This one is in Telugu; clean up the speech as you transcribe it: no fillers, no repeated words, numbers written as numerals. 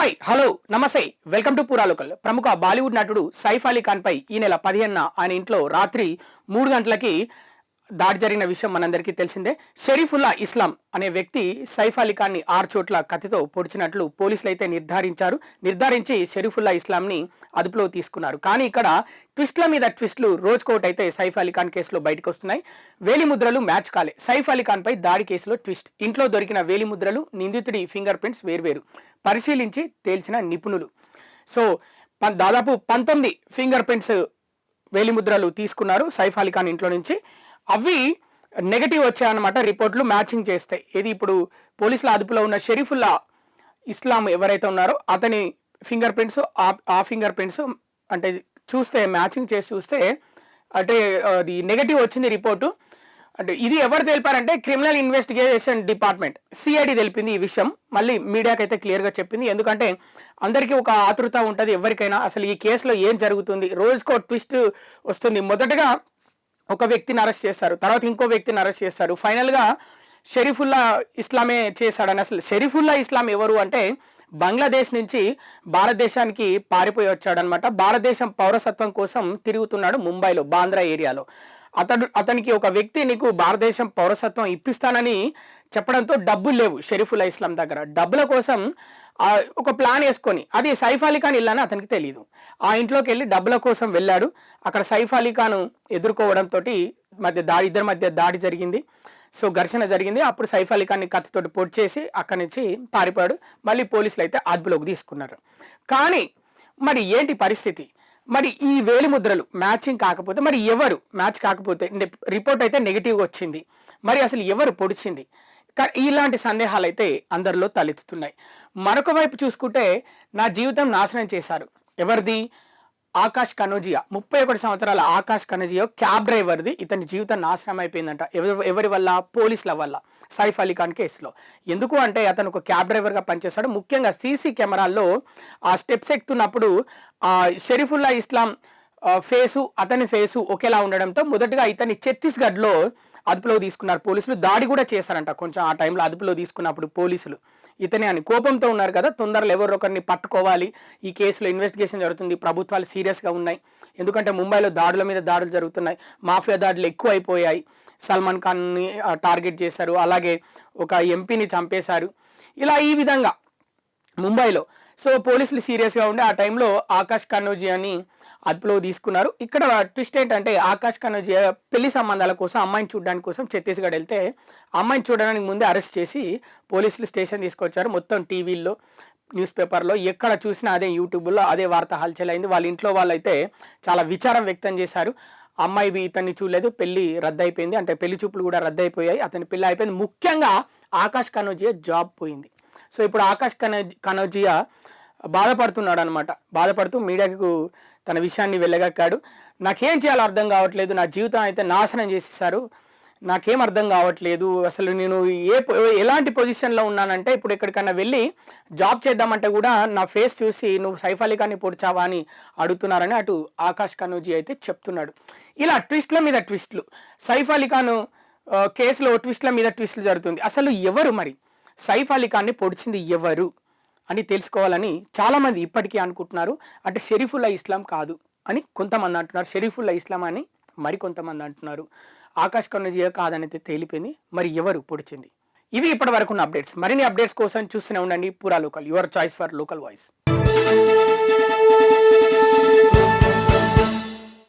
హాయ్ హలో నమస్తే వెల్కమ్ టు పూరా లోకల్. ప్రముఖ బాలీవుడ్ నటుడు సైఫ్ అలీ ఖాన్ పై ఈ నెల 15న ఆయన ఇంట్లో రాత్రి 3 గంటలకి దాడి జరిగిన విషయం మనందరికీ తెలిసిందే. షరీఫుల్లా ఇస్లాం అనే వ్యక్తి సైఫ్ అలీ ఖాన్ని 6 చోట్ల కత్తితో పొడిచినట్లు పోలీసులు అయితే నిర్ధారించి షరీఫుల్లా ఇస్లాంని అదుపులో తీసుకున్నారు. కానీ ఇక్కడ ట్విస్ట్ల మీద ట్విస్టులు రోజుకోటి అయితే సైఫ్ అలీ ఖాన్ కేసులో బయటకు వస్తున్నాయి. వేలిముద్రలు మ్యాచ్ కాలే. సైఫ్ అలీ ఖాన్ పై దాడి కేసులో ట్విస్ట్. ఇంట్లో దొరికిన వేలిముద్రలు, నిందితుడి ఫింగర్ ప్రింట్స్ వేర్వేరు పరిశీలించి తేల్చిన నిపుణులు. సో దాదాపు 19 ఫింగర్ ప్రింట్స్ వేలిముద్రలు తీసుకున్నారు సైఫ్ అలీ ఖాన్ ఇంట్లో నుంచి. అవి నెగటివ్ వచ్చాయన్నమాట. రిపోర్ట్లు మ్యాచింగ్ చేస్తాయి. ఇది ఇప్పుడు పోలీసుల అదుపులో ఉన్న షరీఫుల్లా ఇస్లాం ఎవరైతే ఉన్నారో అతని ఫింగర్ ప్రింట్స్, ఆ ఫింగర్ ప్రింట్స్ అంటే చూస్తే మ్యాచింగ్ చేసి చూస్తే అంటే అది నెగటివ్ వచ్చింది రిపోర్టు. అంటే ఇది ఎవరు తెలిపారంటే క్రిమినల్ ఇన్వెస్టిగేషన్ డిపార్ట్మెంట్ సిఐడి తెలిపింది ఈ విషయం. మళ్ళీ మీడియాకి అయితే క్లియర్గా చెప్పింది. ఎందుకంటే అందరికీ ఒక ఆతృత ఉంటుంది ఎవరికైనా, అసలు ఈ కేసులో ఏం జరుగుతుంది. రోజుకో ట్విస్ట్ వస్తుంది. మొదటగా ఒక వ్యక్తిని అరెస్ట్ చేస్తారు, తర్వాత ఇంకో వ్యక్తిని అరెస్ట్ చేస్తారు, ఫైనల్గా షరీఫుల్లా ఇస్లామే చేశాడని. అసలు షరీఫుల్లా ఇస్లాం ఎవరు అంటే బంగ్లాదేశ్ నుంచి భారతదేశానికి పారిపోయి వచ్చాడనమాట. భారతదేశం పౌరసత్వం కోసం తిరుగుతున్నాడు ముంబైలో, బాంద్రా ఏరియాలో. అతనికి ఒక వ్యక్తి నీకు భారతదేశం పౌరసత్వం ఇప్పిస్తానని చెప్పడంతో డబ్బులు లేవు షరీఫుల్లా ఇస్లాం దగ్గర. డబ్బుల కోసం ఒక ప్లాన్ వేసుకొని, అది సైఫ్ అలీ ఖాన్ ఇల్లని అతనికి తెలియదు, ఆ ఇంట్లోకి వెళ్ళి డబ్బుల కోసం వెళ్ళాడు. అక్కడ సైఫ్ అలీ ఖాన్ ఎదుర్కోవడంతో ఇద్దరి మధ్య దాడి జరిగింది. సో ఘర్షణ జరిగింది. అప్పుడు సైఫ్ అలీ ఖాన్ని కత్తితోటి పొడి చేసి అక్కడి నుంచి పారిపోయాడు. మళ్ళీ పోలీసులు అయితే అదుపులోకి తీసుకున్నారు. కానీ మరి ఏంటి పరిస్థితి? మరి ఈ వేలిముద్రలు మ్యాచింగ్ కాకపోతే, మరి ఎవరు మ్యాచ్ కాకపోతే, రిపోర్ట్ అయితే నెగిటివ్గా వచ్చింది, మరి అసలు ఎవరు పొడిచింది? ఇలాంటి సందేహాలు అయితే అందరిలో తలెత్తుతున్నాయి. మరొక వైపు చూసుకుంటే నా జీవితం నాశనం చేశారు. ఎవరిది? ఆకాష్ కనోజియా. 31 సంవత్సరాల ఆకాష్ కనోజియా క్యాబ్ డ్రైవర్ది. ఇతని జీవితం నాశనం అయిపోయిందంట. ఎవరి వల్ల? పోలీసుల వల్ల, సైఫ్ అలీ ఖాన్ కేసులో. ఎందుకు అంటే అతను ఒక క్యాబ్ డ్రైవర్గా పనిచేస్తాడు. ముఖ్యంగా సీసీ కెమెరాల్లో ఆ స్టెప్స్ ఎక్కుతున్నప్పుడు షరీఫుల్లా ఇస్లాం ఫేసు అతని ఫేసు ఒకేలా ఉండడంతో మొదటగా ఇతన్ని ఛత్తీస్గఢ్లో అదుపులో తీసుకున్నారు పోలీసులు. దాడి కూడా చేశారంట కొంచెం ఆ టైంలో. అదుపులో తీసుకున్నప్పుడు పోలీసులు ఇతనే అని కోపంతో ఉన్నారు కదా, తొందరలో ఎవరొకరిని పట్టుకోవాలి, ఈ కేసులో ఇన్వెస్టిగేషన్ జరుగుతుంది, ప్రభుత్వాలు సీరియస్గా ఉన్నాయి. ఎందుకంటే ముంబైలో దాడుల మీద దాడులు జరుగుతున్నాయి, మాఫియా దాడులు ఎక్కువ అయిపోయాయి. సల్మాన్ ఖాన్ని టార్గెట్ చేశారు, అలాగే ఒక ఎంపీని చంపేశారు, ఇలా ఈ విధంగా ముంబైలో. సో పోలీసులు సీరియస్గా ఉండి ఆ టైంలో ఆకాష్ కనోజియాని అదుపులో తీసుకున్నారు. ఇక్కడ ట్విస్ట్ ఏంటంటే ఆకాష్ కనోజియా పెళ్లి సంబంధాల కోసం అమ్మాయిని చూడడానికి కోసం ఛత్తీస్గఢ్ వెళ్తే అమ్మాయిని చూడడానికి ముందే అరెస్ట్ చేసి పోలీసులు స్టేషన్ తీసుకొచ్చారు. మొత్తం టీవీల్లో, న్యూస్ పేపర్లో ఎక్కడ చూసినా అదే, యూట్యూబ్లో అదే వార్త హల్చల్ అయింది. వాళ్ళ ఇంట్లో వాళ్ళైతే చాలా విచారం వ్యక్తం చేశారు. అమ్మాయి ఇతన్ని చూడలేదు, పెళ్లి రద్దయిపోయింది, అంటే పెళ్లి చూపులు కూడా రద్దయిపోయాయి, అతని పెళ్లి అయిపోయింది. ముఖ్యంగా ఆకాష్ కనోజియా జాబ్ పోయింది. సో ఇప్పుడు ఆకాష్ కనోజియా బాధపడుతున్నాడు అనమాట. బాధపడుతూ మీడియాకు తన విషయాన్ని వెళ్ళగక్కాడు. నాకేం చేయాలో అర్థం కావట్లేదు, నా జీవితం అయితే నాశనం చేసేసారు, నాకేం అర్థం కావట్లేదు, అసలు నేను ఎలాంటి పొజిషన్లో ఉన్నానంటే ఇప్పుడు ఎక్కడికన్నా వెళ్ళి జాబ్ చేద్దామంటే కూడా నా ఫేస్ చూసి నువ్వు సైఫ్ అలీ ఖాన్ని పొడిచావా అని అడుగుతున్నారని అటు ఆకాష్ కనోజియా అయితే చెప్తున్నాడు. ఇలా ట్విస్ట్ల మీద ట్విస్ట్లు, సైఫ్ అలీ ఖాన్ కేసులో ట్విస్ట్ల మీద ట్విస్ట్లు జరుగుతుంది. అసలు ఎవరు మరి సైఫ్ అలీ ఖాన్ని పొడిచింది ఎవరు అని తెలుసుకోవాలని చాలామంది ఇప్పటికీ అనుకుంటున్నారు. అంటే షరీఫుల్లా ఇస్లాం కాదు అని కొంతమంది అంటున్నారు, షరీఫుల్లా ఇస్లాం అని మరికొంతమంది అంటున్నారు. ఆకాష్ కనోజియా కాదని అయితే తేలిపోయింది. మరి ఎవరు పొడిచింది? ఇవి ఇప్పటి వరకు ఉన్న అప్డేట్స్. మరిన్ని అప్డేట్స్ కోసం చూస్తూనే ఉండండి పూరా local, your choice for local voice.